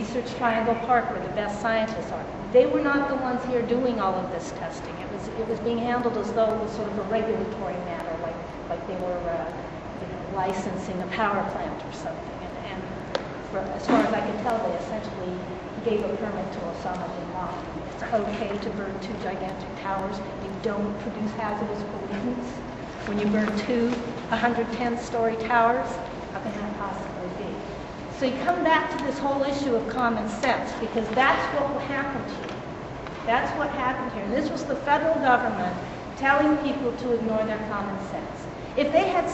Research Triangle Park, where the best scientists are. They were not the ones here doing all of this testing. It was being handled as though it was sort of a regulatory matter, like they were licensing a power plant or something. And as far as I can tell, they essentially gave a permit to Osama bin Laden. It's okay to burn 2 gigantic towers. You don't produce hazardous pollutants. When you burn 2 110-story towers, how can that possibly be? So you come back to this whole issue of common sense, because that's what will happen to you. That's what happened here. And this was the federal government telling people to ignore their common sense. If they had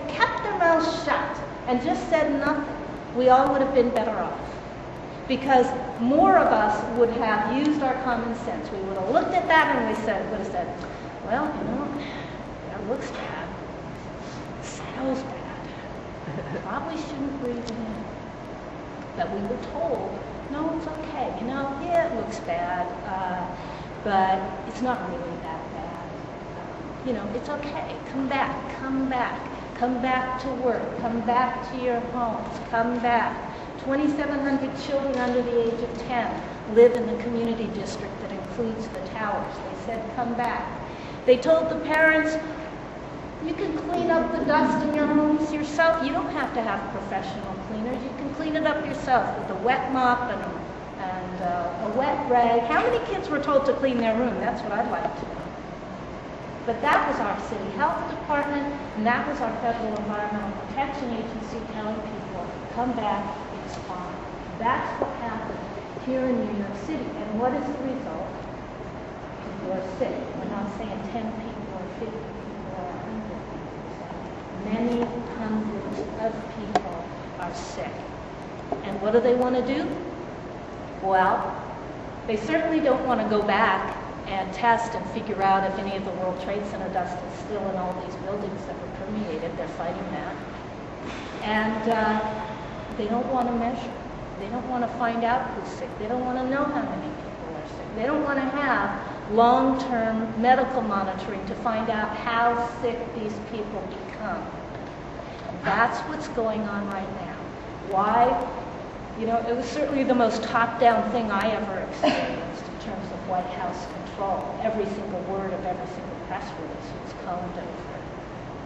kept their mouths shut and just said nothing, we all would have been better off. Because more of us would have used our common sense. We would have looked at that and would have said, well, that looks bad. It smells bad. Probably shouldn't breathe it in. But we were told, no, it's okay. Yeah, it looks bad, but it's not really that bad. It's okay. Come back. Come back to work. Come back to your homes. Come back. 2,700 children under the age of 10 live in the community district that includes the towers. They said, come back. They told the parents, you can clean up the dust in your homes yourself. You don't have to have professional cleaners. You can clean it up yourself with a wet mop and a wet rag. How many kids were told to clean their room? That's what I'd like to know. But that was our city health department, and that was our federal environmental protection agency telling people, come back, it's fine. That's what happened here in New York City. And what is the result? People are sick. We're not saying 10 people or 50 people or 100 people. Many hundreds of people are sick. And what do they want to do? Well, they certainly don't want to go back and test and figure out if any of the World Trade Center dust is still in all these buildings that were permeated. They're fighting that. And they don't want to measure. They don't want to find out who's sick. They don't want to know how many people are sick. They don't want to have long-term medical monitoring to find out how sick these people become. That's what's going on right now. Why? It was certainly the most top-down thing I ever experienced in terms of White House control. Every single word of every single press release was coned over.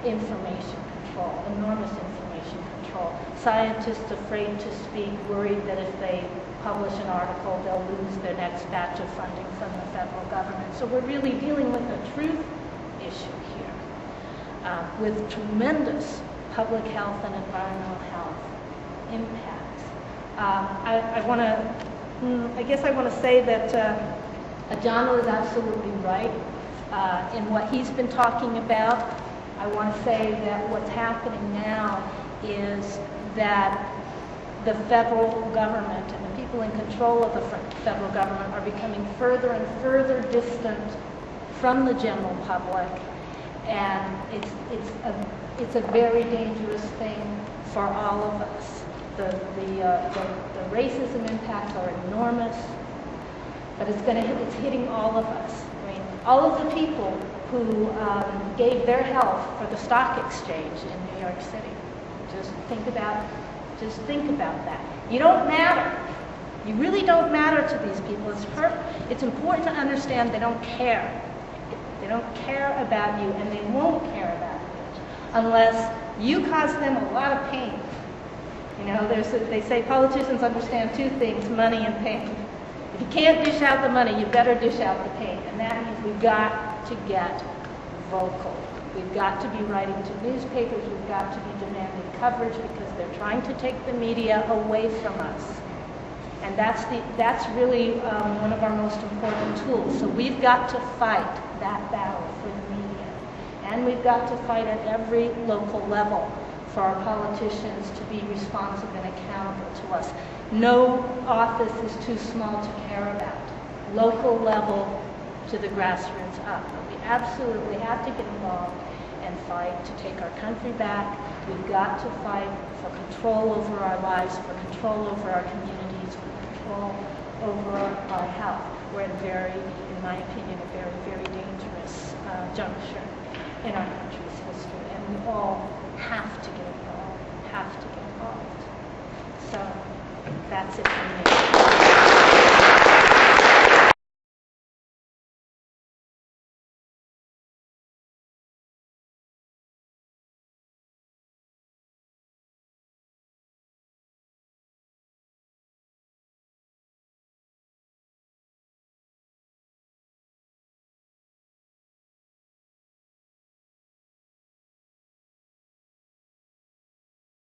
Information control, enormous information control. Scientists afraid to speak, worried that if they publish an article, they'll lose their next batch of funding from the federal government. So we're really dealing with a truth issue here, with tremendous public health and environmental health impacts. I guess I want to say that John is absolutely right in what he's been talking about. I want to say that what's happening now is that the federal government and the people in control of the federal government are becoming further and further distant from the general public, and it's a very dangerous thing for all of us. The racism impacts are enormous, but it's hitting all of us. I mean, all of the people who gave their health for the stock exchange in New York City. Just think about that. You don't matter. You really don't matter to these people. It's important to understand they don't care. They don't care about you, and they won't care about you unless you cause them a lot of pain. They say politicians understand 2 things, money and pain. If you can't dish out the money, you better dish out the pain. And that means we've got to get vocal. We've got to be writing to newspapers. We've got to be demanding coverage because they're trying to take the media away from us. And that's really one of our most important tools. So we've got to fight that battle for the media. And we've got to fight at every local level for our politicians to be responsive and accountable to us. No office is too small to care about. Local level to the grassroots up. We absolutely have to get involved and fight to take our country back. We've got to fight for control over our lives, for control over our communities, for control over our health. We're at in my opinion, a very, very dangerous juncture in our country's history, and we all have to get involved, So That's it from me.